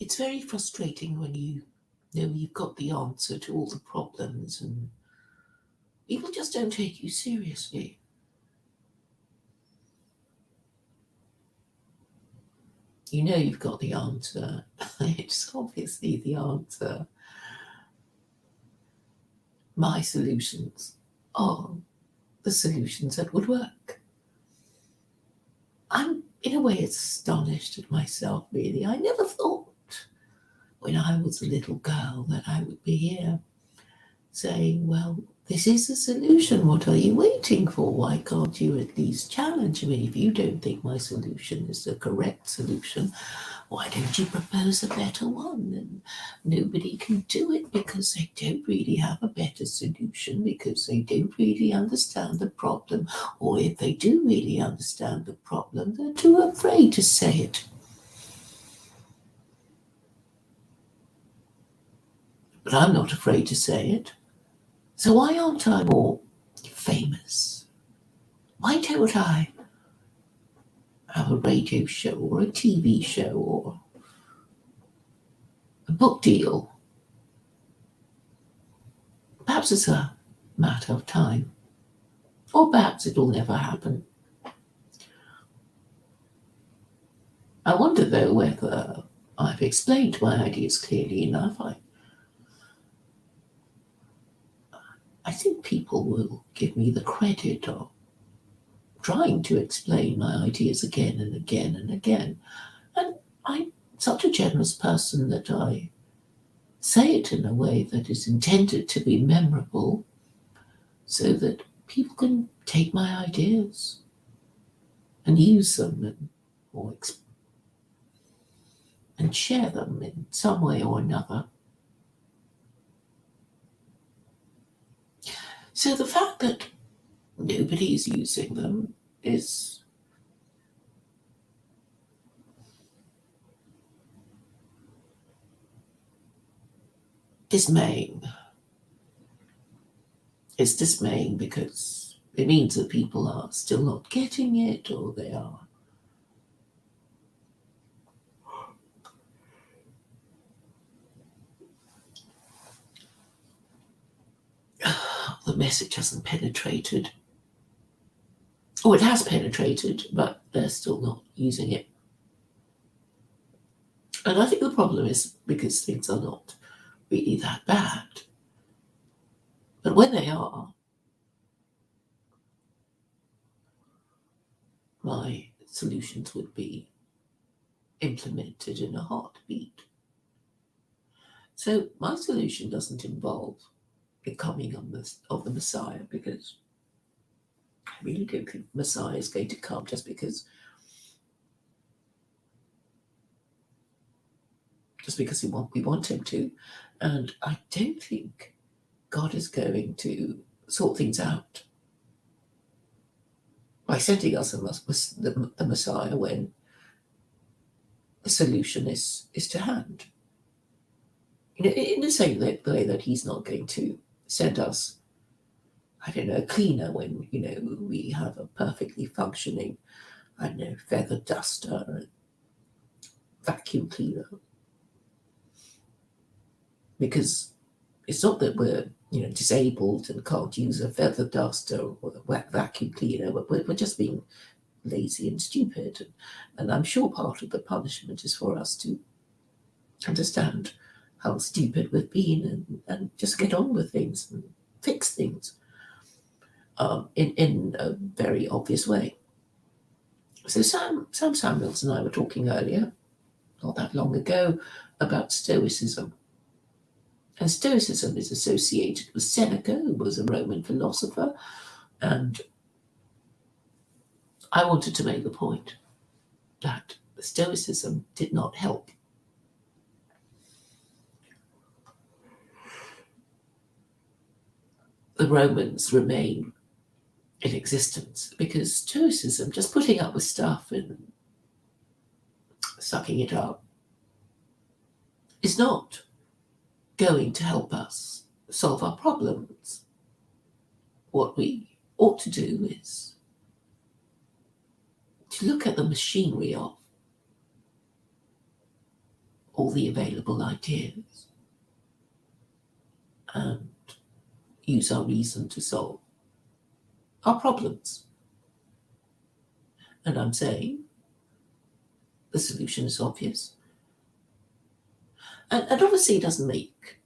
it's very frustrating when you know you've got the answer to all the problems and people just don't take you seriously. You know you've got the answer. It's obviously the answer. My solutions are the solutions that would work. I'm, in a way, astonished at myself, really. I never thought when I was a little girl that I would be here saying, well, this is a solution. What are you waiting for? Why can't you at least challenge me? If you don't think my solution is the correct solution, why don't you propose a better one? And nobody can do it because they don't really have a better solution, because they don't really understand the problem. Or if they do really understand the problem, they're too afraid to say it. But I'm not afraid to say it. So why aren't I more famous? Why don't I have a radio show or a TV show or a book deal? Perhaps it's a matter of time, or perhaps it'll never happen. I wonder, though, whether I've explained my ideas clearly enough. I think people will give me the credit of trying to explain my ideas again and again and again. And I'm such a generous person that I say it in a way that is intended to be memorable so that people can take my ideas and use them and share them in some way or another. So the fact that nobody's using them is dismaying. It's dismaying because it means that people are still not getting it, or they are the message hasn't penetrated. Or it has penetrated, but they're still not using it. And I think the problem is because things are not really that bad. But when they are, my solutions would be implemented in a heartbeat. So my solution doesn't involve the coming of the Messiah, because I really don't think the Messiah is going to come just because we want him to. And I don't think God is going to sort things out by sending us the Messiah when the solution is to hand. In the same way that he's not going to send us, I don't know, a cleaner when, we have a perfectly functioning, feather duster and vacuum cleaner. Because it's not that we're, disabled and can't use a feather duster or a vacuum cleaner. We're just being lazy and stupid. And I'm sure part of the punishment is for us to understand how stupid we've been and just get on with things and fix things in a very obvious way. So Sam Samuels and I were talking earlier, not that long ago, about Stoicism. And Stoicism is associated with Seneca, who was a Roman philosopher. And I wanted to make the point that Stoicism did not help the Romans remain in existence, because Stoicism, just putting up with stuff and sucking it up, is not going to help us solve our problems. What we ought to do is to look at the machinery of all the available ideas and use our reason to solve our problems. And I'm saying the solution is obvious. And obviously it doesn't make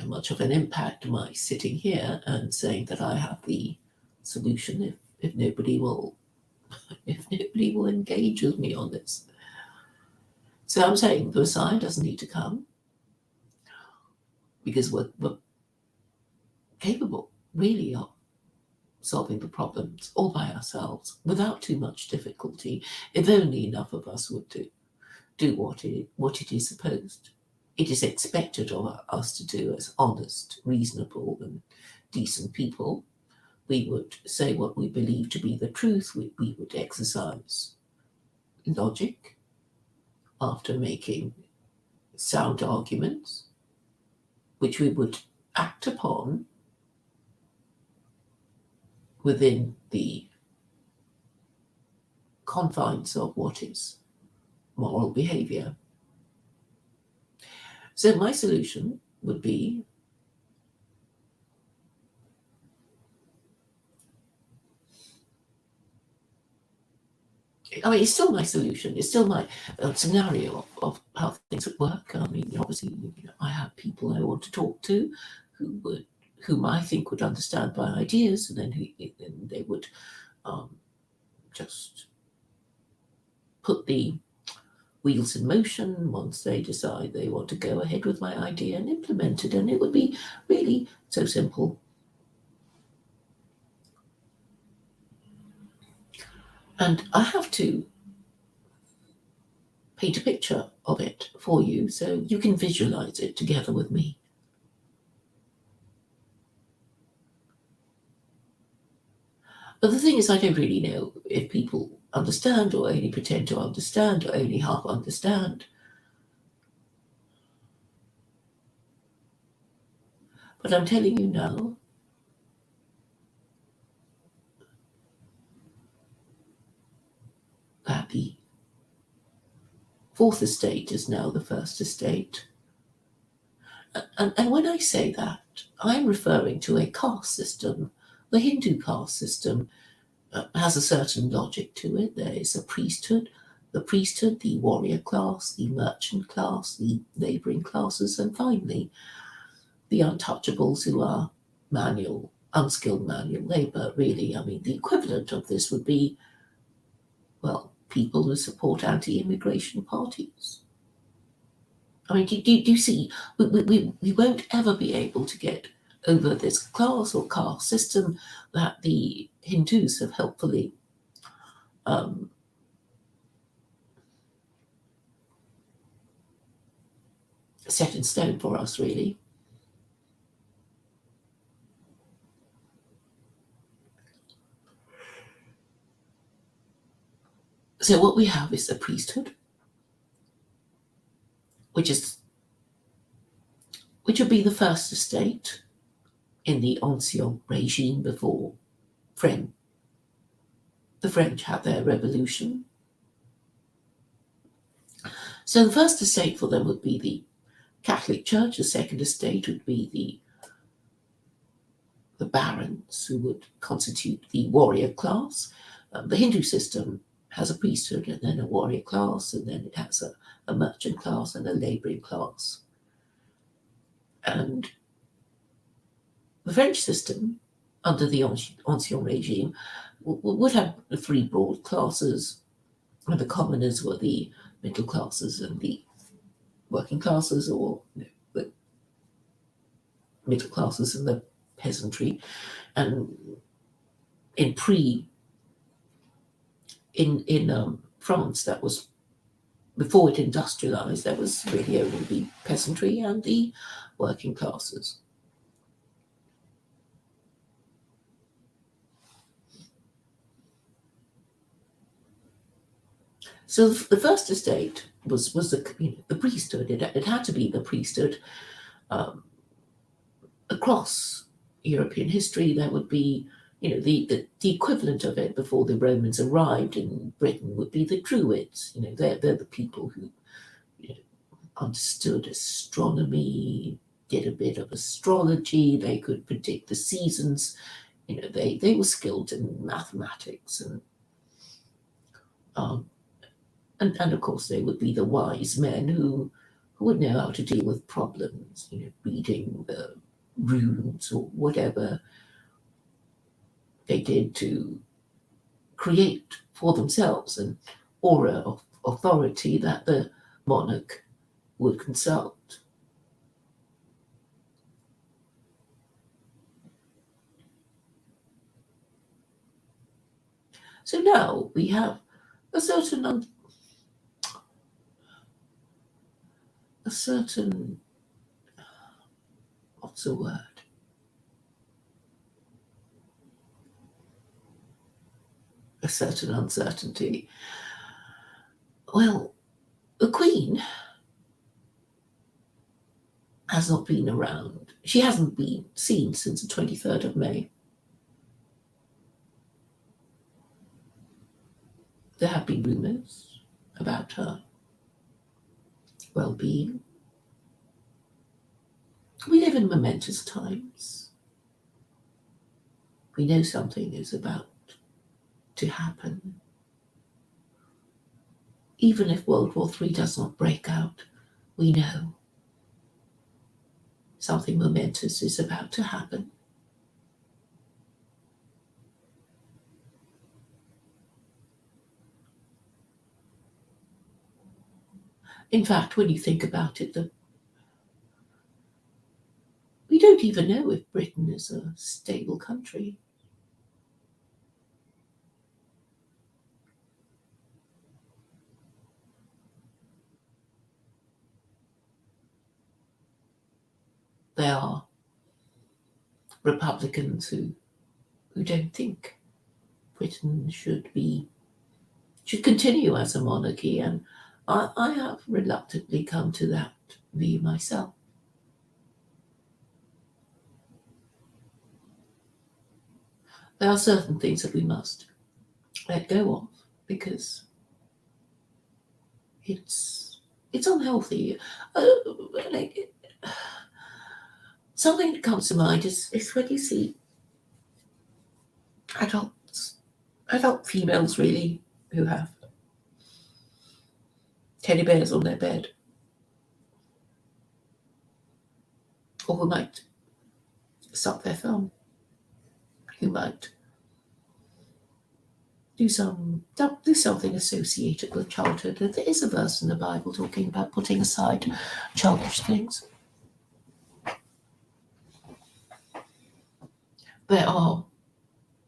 much of an impact my sitting here and saying that I have the solution if nobody will engage with me on this. So I'm saying the Messiah doesn't need to come because we're capable really of solving the problems all by ourselves without too much difficulty, if only enough of us would do what it is supposed. It is expected of us to do as honest, reasonable, and decent people. We would say what we believe to be the truth. We would exercise logic after making sound arguments, which we would act upon within the confines of what is moral behavior. So my solution would be it's still my solution. It's still my scenario of how things would work. I mean, obviously, I have people I want to talk to whom I think would understand my ideas, and then they would just put the wheels in motion once they decide they want to go ahead with my idea and implement it. And it would be really so simple. And I have to paint a picture of it for you so you can visualize it together with me. But the thing is, I don't really know if people understand or only pretend to understand or only half understand. But I'm telling you now that the fourth estate is now the first estate. And when I say that, I'm referring to a caste system. The Hindu caste system has a certain logic to it. There is a priesthood, the warrior class, the merchant class, the labouring classes, and finally the untouchables who are unskilled manual labour, really. I mean, the equivalent of this would be, well, people who support anti-immigration parties. I mean, do you see, we won't ever be able to get over this class or caste system that the Hindus have helpfully set in stone for us, really. So what we have is a priesthood, which would be the first estate in the ancien regime before the French had their revolution. So the first estate for them would be the Catholic Church. The second estate would be the barons, who would constitute the warrior class. The Hindu system has a priesthood and then a warrior class, and then it has a merchant class and a labouring class. And the French system, under the ancien regime, would have three broad classes, and the commoners were the middle classes and the working classes, or the middle classes and the peasantry. And in France, that was before it industrialized, there was really only the peasantry and the working classes. So the first estate was the priesthood. It had to be the priesthood. Across European history, there would be, the equivalent of it before the Romans arrived in Britain would be the Druids. They're the people who understood astronomy, did a bit of astrology, they could predict the seasons. They were skilled in mathematics um, and of course they would be the wise men who would know how to deal with problems, reading the runes or whatever they did to create for themselves an aura of authority that the monarch would consult. So now we have a certain what's the word? A certain uncertainty. Well, the Queen has not been around. She hasn't been seen since the 23rd of May. There have been rumours about her well-being. We live in momentous times. We know something is about to happen. Even if World War III does not break out, we know something momentous is about to happen. In fact, when you think about it, we don't even know if Britain is a stable country. There are Republicans who don't think Britain should continue as a monarchy, and I have reluctantly come to that view myself. There are certain things that we must let go of because it's unhealthy. Something that comes to mind is when you see adult females really who have teddy bears on their bed, or who might suck their thumb, who might do something associated with childhood. There is a verse in the Bible talking about putting aside childish things. There are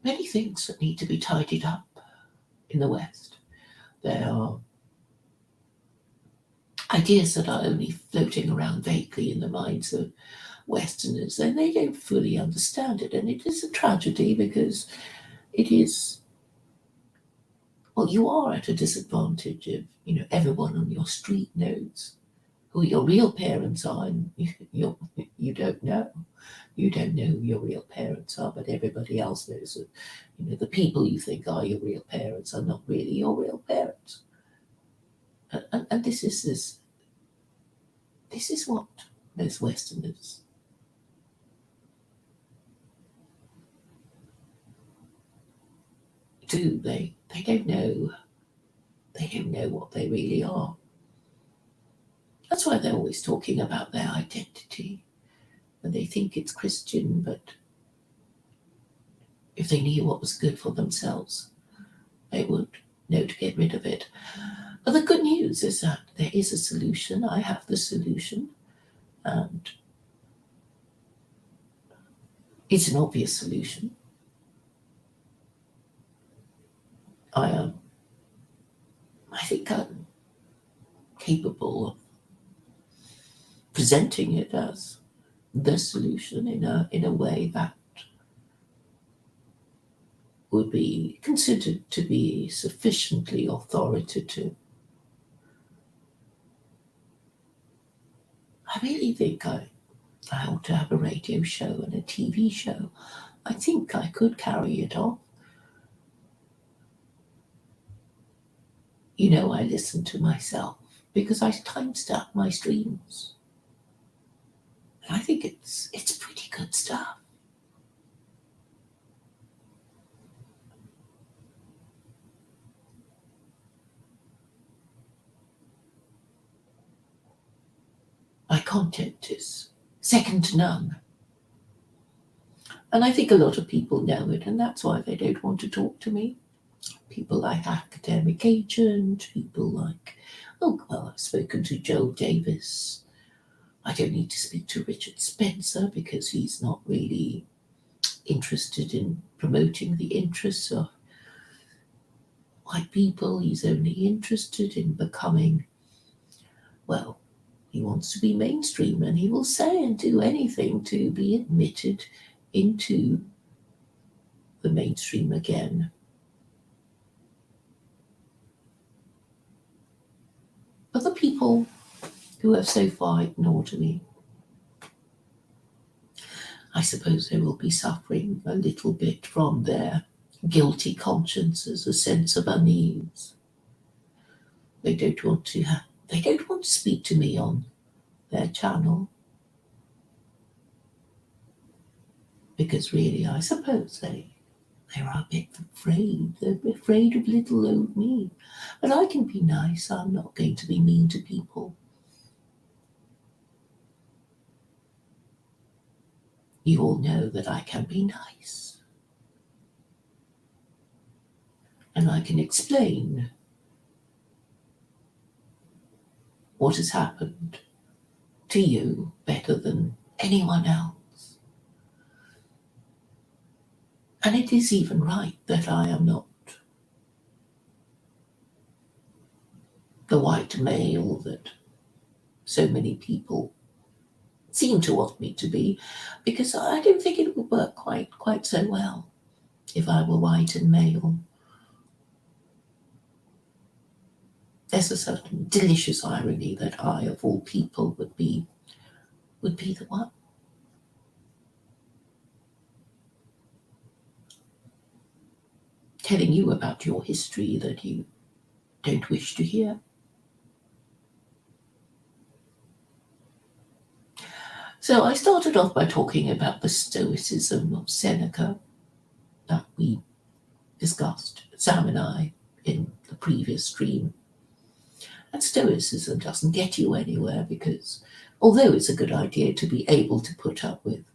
many things that need to be tidied up in the West. There are ideas that are only floating around vaguely in the minds of Westerners, and they don't fully understand it. And it is a tragedy because it is, well, you are at a disadvantage if, everyone on your street knows who your real parents are, and you don't know. You don't know who your real parents are, but everybody else knows that, the people you think are your real parents are not really your real parents. And this is what most Westerners do. They don't know. They don't know what they really are. That's why they're always talking about their identity. And they think it's Christian, but if they knew what was good for themselves, they would know to get rid of it. But the good news is that there is a solution. I have the solution. And it's an obvious solution. I think I'm capable of presenting it as the solution in a way that would be considered to be sufficiently authoritative. I really think I ought to have a radio show and a TV show. I think I could carry it off. I listen to myself because I timestamp my streams. And I think it's pretty good stuff. My content is second to none. And I think a lot of people know it, and that's why they don't want to talk to me. People like Academic Agent, people like, I've spoken to Joel Davis. I don't need to speak to Richard Spencer because he's not really interested in promoting the interests of white people. He's only interested in becoming, he wants to be mainstream, and he will say and do anything to be admitted into the mainstream again. But the people who have so far ignored me, I suppose they will be suffering a little bit from their guilty consciences, a sense of unease. They don't want to speak to me on their channel, because really, I suppose they're a bit afraid. They're afraid of little old me. But I can be nice. I'm not going to be mean to people. You all know that I can be nice. And I can explain what has happened to you better than anyone else. And it is even right that I am not the white male that so many people seem to want me to be, because I don't think it would work quite so well if I were white and male. There's a certain delicious irony that I, of all people, would be the one. Telling you about your history that you don't wish to hear. So I started off by talking about the Stoicism of Seneca that we discussed, Sam and I, in the previous stream. And Stoicism doesn't get you anywhere, because although it's a good idea to be able to put up with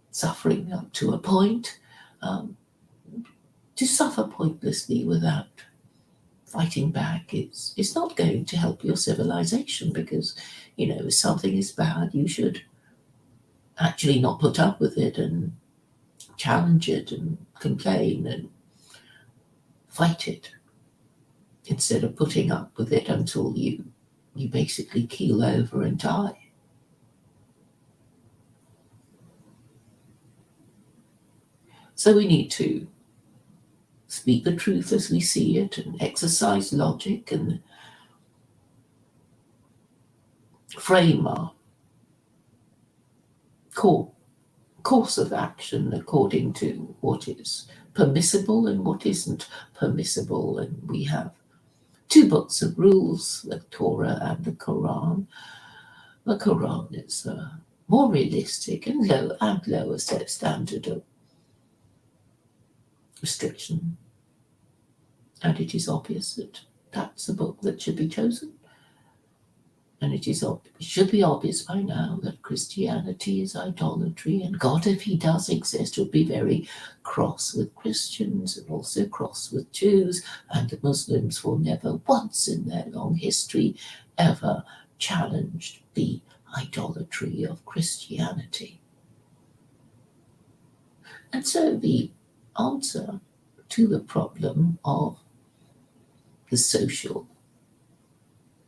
suffering up to a point, to suffer pointlessly without fighting back is not going to help your civilization, because, if something is bad, you should actually not put up with it and challenge it and complain and fight it, instead of putting up with it until you basically keel over and die. So we need to speak the truth as we see it and exercise logic and frame our course of action according to what is permissible and what isn't permissible. And we have two books of rules, the Torah and the Quran. The Quran is more realistic and lower standard of restriction. And it is obvious that that's the book that should be chosen. And it should be obvious by now that Christianity is idolatry, and God, if he does exist, will be very cross with Christians and also cross with Jews, and the Muslims will never once in their long history ever challenged the idolatry of Christianity. And so the answer to the problem of the social,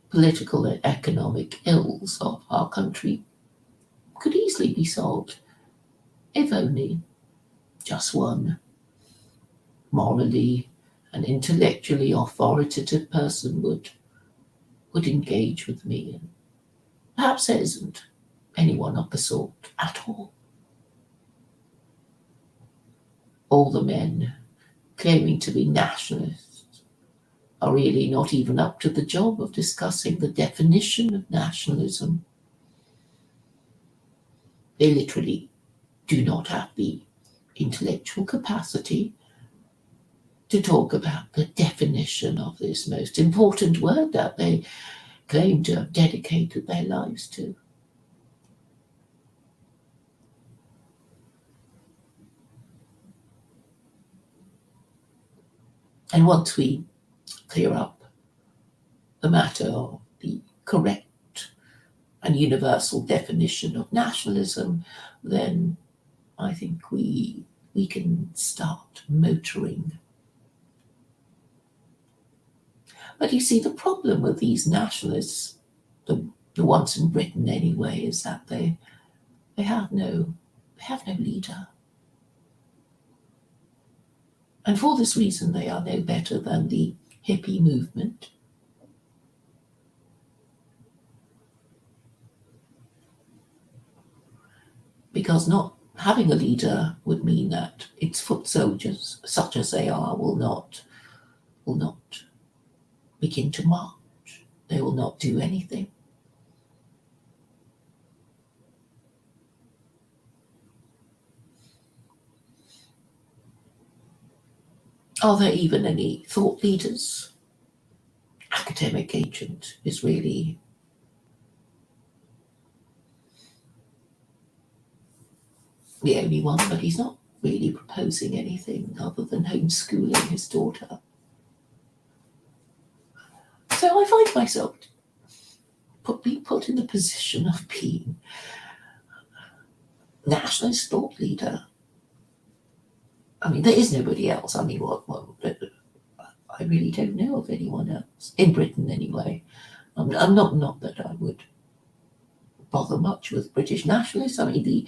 political and economic ills of our country could easily be solved if only just one morally and intellectually authoritative person would engage with me. And perhaps there isn't anyone of the sort at all. All the men claiming to be nationalists are really not even up to the job of discussing the definition of nationalism. They literally do not have the intellectual capacity to talk about the definition of this most important word that they claim to have dedicated their lives to. And once we clear up the matter of the correct and universal definition of nationalism, then I think we can start motoring. But you see, the problem with these nationalists, the ones in Britain anyway, is that they have no leader. And for this reason, they are no better than the hippie movement. Because not having a leader would mean that its foot soldiers, such as they are, will not begin to march. They will not do anything. Are there even any thought leaders? Academic agent is really the only one, but he's not really proposing anything other than homeschooling his daughter. So I find myself being put in the position of being nationalist thought leader. I mean, there is nobody else. I mean, I really don't know of anyone else in Britain anyway. I'm not that I would bother much with British nationalists. I mean,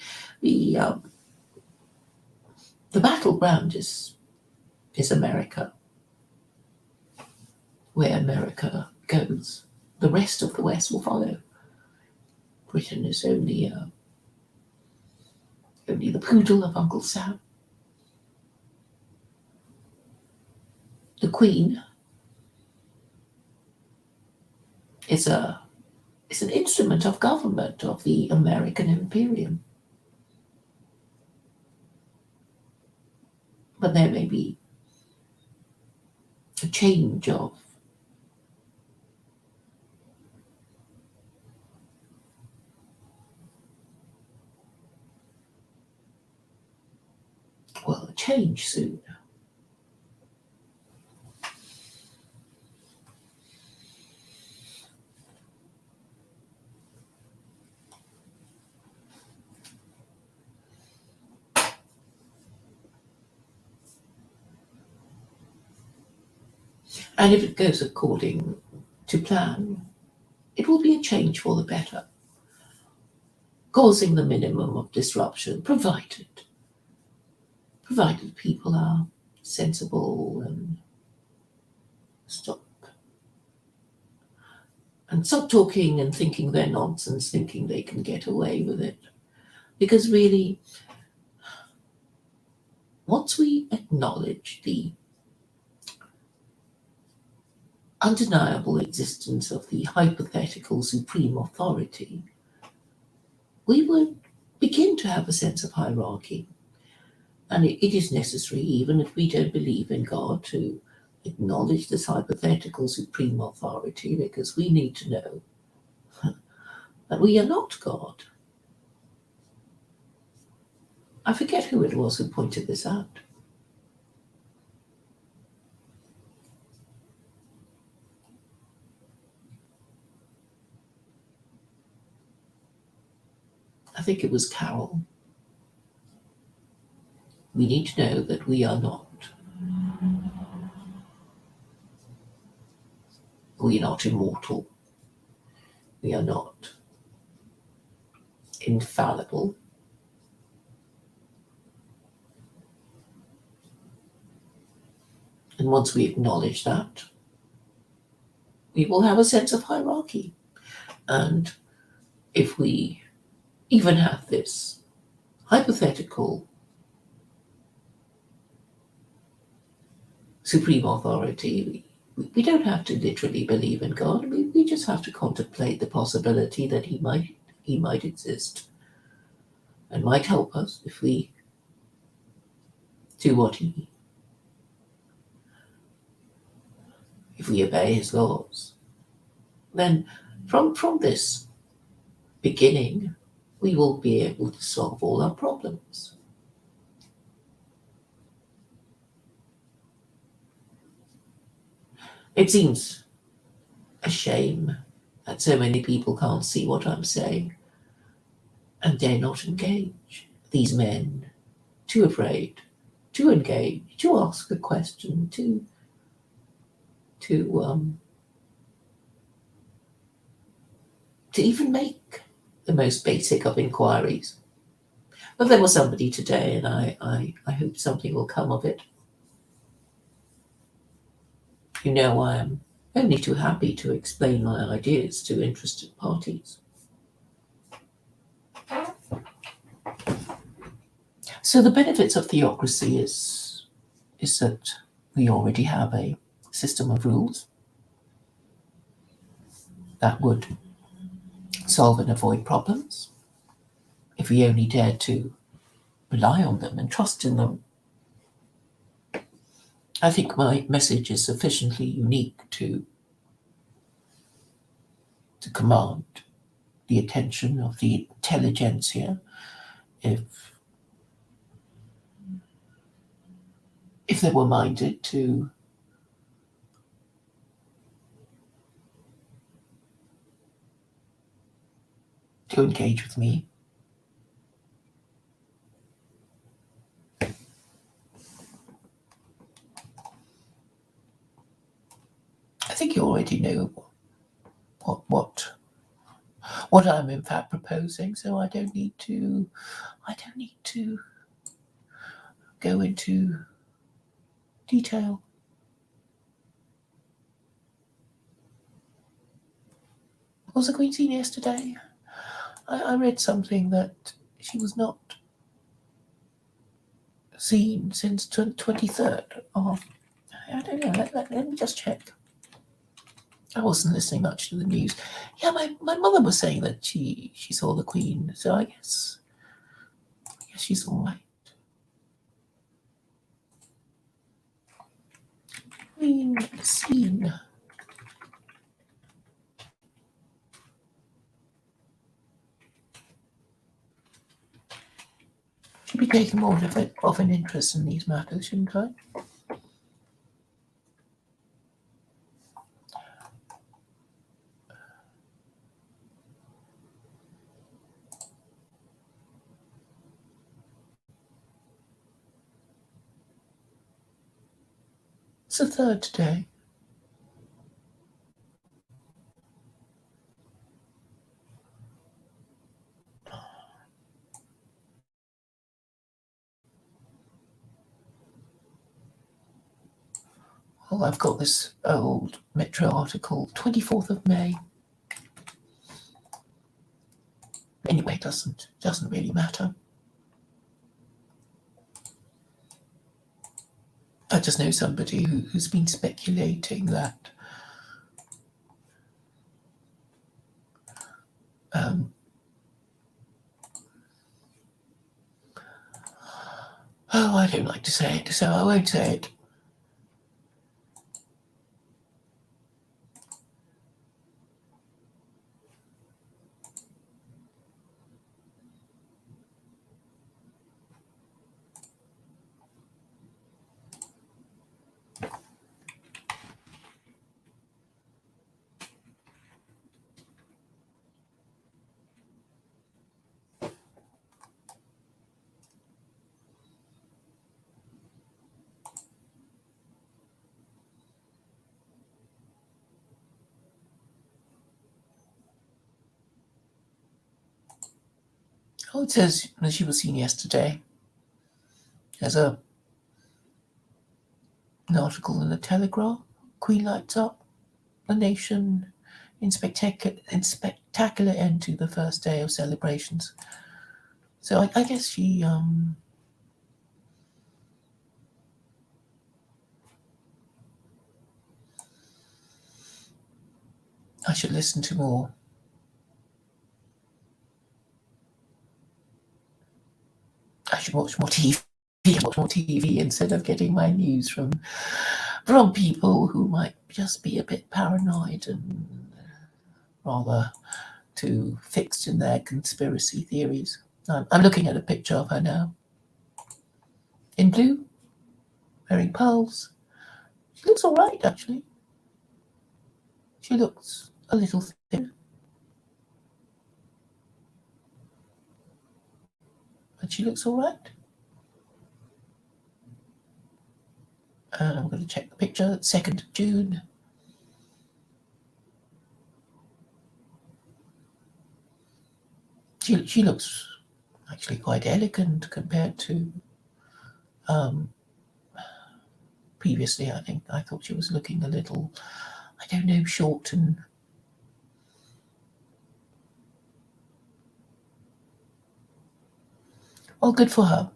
the battleground is America. Where America goes, the rest of the West will follow. Britain is only the poodle of Uncle Sam. The Queen is an instrument of government of the American Imperium. But there may be a change of change soon. And if it goes according to plan, it will be a change for the better, causing the minimum of disruption, provided people are sensible and stop talking and thinking they're nonsense, thinking they can get away with it. Because really, once we acknowledge the undeniable existence of the hypothetical supreme authority, we would begin to have a sense of hierarchy. And it is necessary, even if we don't believe in God, to acknowledge this hypothetical supreme authority, because we need to know that we are not God. I forget who it was who pointed this out. I think it was Carol. We need to know that we are not. We are not immortal. We are not infallible. And once we acknowledge that, we will have a sense of hierarchy. And if we even have this hypothetical supreme authority, we don't have to literally believe in God. We just have to contemplate the possibility that he might exist and might help us if we do if we obey his laws. Then from this beginning, we will be able to solve all our problems. It seems a shame that so many people can't see what I'm saying and dare not engage. These men, too afraid to engage, to ask a question, to even make the most basic of inquiries. But there was somebody today, and I hope something will come of it. I am only too happy to explain my ideas to interested parties. So the benefits of theocracy is that we already have a system of rules that would solve and avoid problems if we only dared to rely on them and trust in them. I think my message is sufficiently unique to command the attention of the intelligentsia if they were minded to engage with me. I think you already know what I'm in fact proposing, so I don't need to go into detail. Was the Queen seen yesterday? I read something that she was not seen since 23rd. Oh, I don't know. Let me just check. I wasn't listening much to the news. Yeah, my mother was saying that she saw the Queen, so I guess she's all right. Queen seen. Should be taking more of an interest in these matters, shouldn't I? It's the 3rd today. Oh, I've got this old Metro article, 24th of May. Anyway, it doesn't really matter. I just know somebody who's been speculating that I don't like to say it, so I won't say it. Oh, it says that she was seen yesterday. There's an article in the Telegraph. Queen lights up the nation in spectacular end to the first day of celebrations. So I guess she should listen to more. I should watch more TV instead of getting my news from people who might just be a bit paranoid and rather too fixed in their conspiracy theories. I'm looking at a picture of her now. In blue, wearing pearls. She looks all right, actually. She looks a little thin, but she looks all right. And I'm going to check the picture. 2nd June. She looks actually quite elegant compared to previously. I thought she was looking a little, I don't know, short and well, good for her.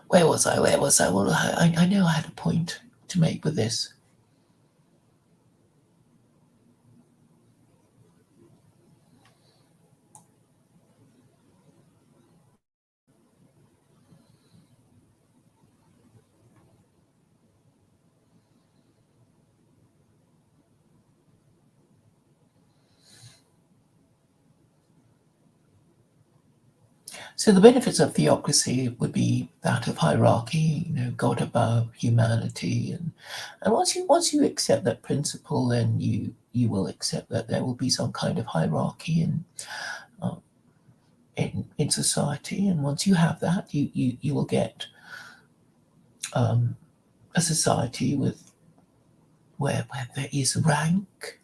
Where was I? Well, I know I had a point to make with this. So the benefits of theocracy would be that of hierarchy, God above, humanity, and once you accept that principle, then you will accept that there will be some kind of hierarchy in society, and once you have that, you will get a society with where there is rank,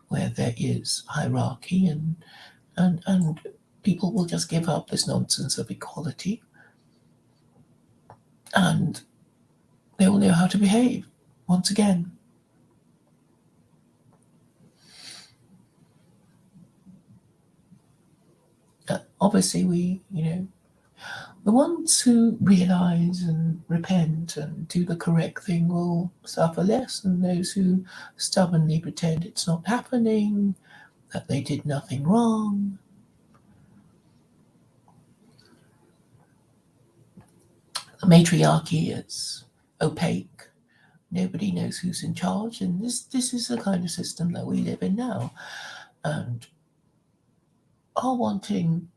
where there is hierarchy, and people will just give up this nonsense of equality, and they will know how to behave once again. Obviously, the ones who realize and repent and do the correct thing will suffer less than those who stubbornly pretend it's not happening, that they did nothing wrong. The matriarchy is opaque. Nobody knows who's in charge, and this is the kind of system that we live in now. And are wanting,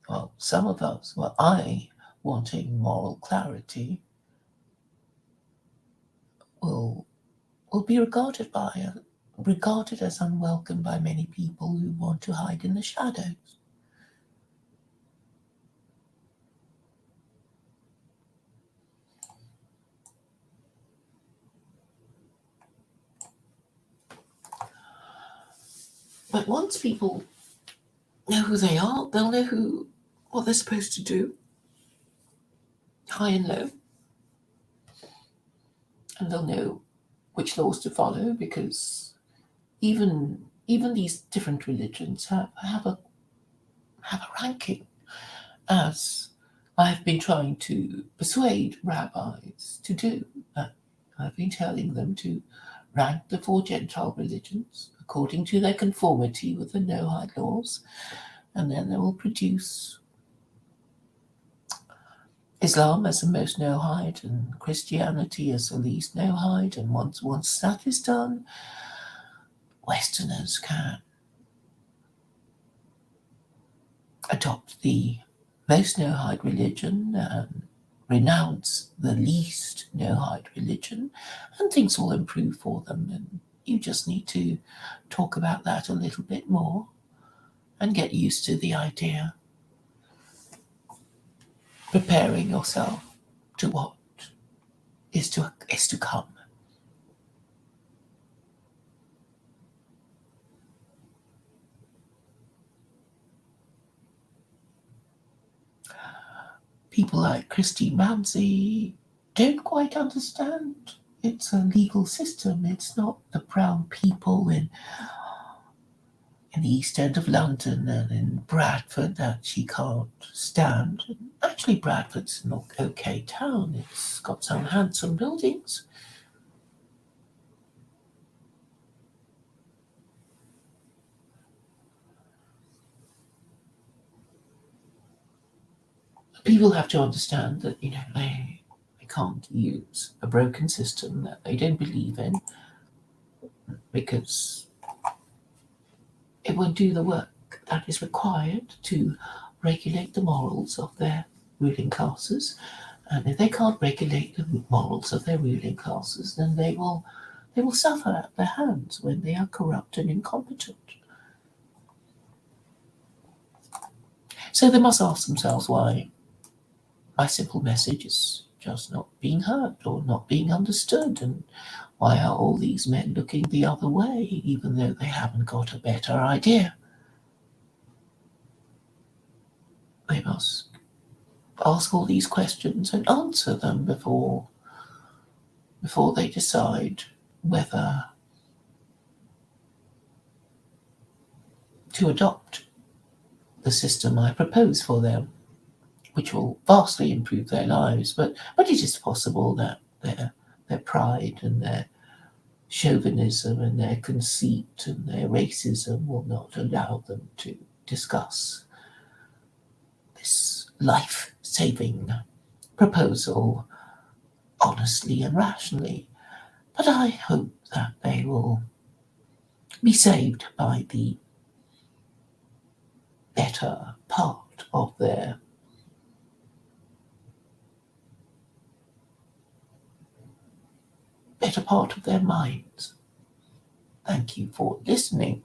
well, some of us, well, I wanting moral clarity, will be regarded as unwelcome by many people who want to hide in the shadows. But once people know who they are, they'll know what they're supposed to do, high and low, and they'll know which laws to follow, because even these different religions have a ranking, as I've been trying to persuade rabbis to do. I've been telling them to rank the 4 Gentile religions according to their conformity with the Noahide laws, and then they will produce Islam as the most Noahide and Christianity as the least Noahide. And once that is done, Westerners can adopt the most Noahide religion and renounce the least Noahide religion, and things will improve for them. And you just need to talk about that a little bit more and get used to the idea, preparing yourself to what is to come. People like Christine Ramsey don't quite understand. It's a legal system. It's not the brown people in in the East End of London and in Bradford that she can't stand. Actually, Bradford's an okay town. It's got some handsome buildings. People have to understand that, they can't use a broken system that they don't believe in, because it won't do the work that is required to regulate the morals of their ruling classes. And if they can't regulate the morals of their ruling classes, then they will suffer at their hands when they are corrupt and incompetent. So they must ask themselves why my simple message is just not being heard or not being understood, and why are all these men looking the other way, even though they haven't got a better idea? They must ask all these questions and answer them before they decide whether to adopt the system I propose for them, which will vastly improve their lives. But it is possible that their pride and their chauvinism and their conceit and their racism will not allow them to discuss this life-saving proposal honestly and rationally. But I hope that they will be saved by the better part of their minds. Thank you for listening.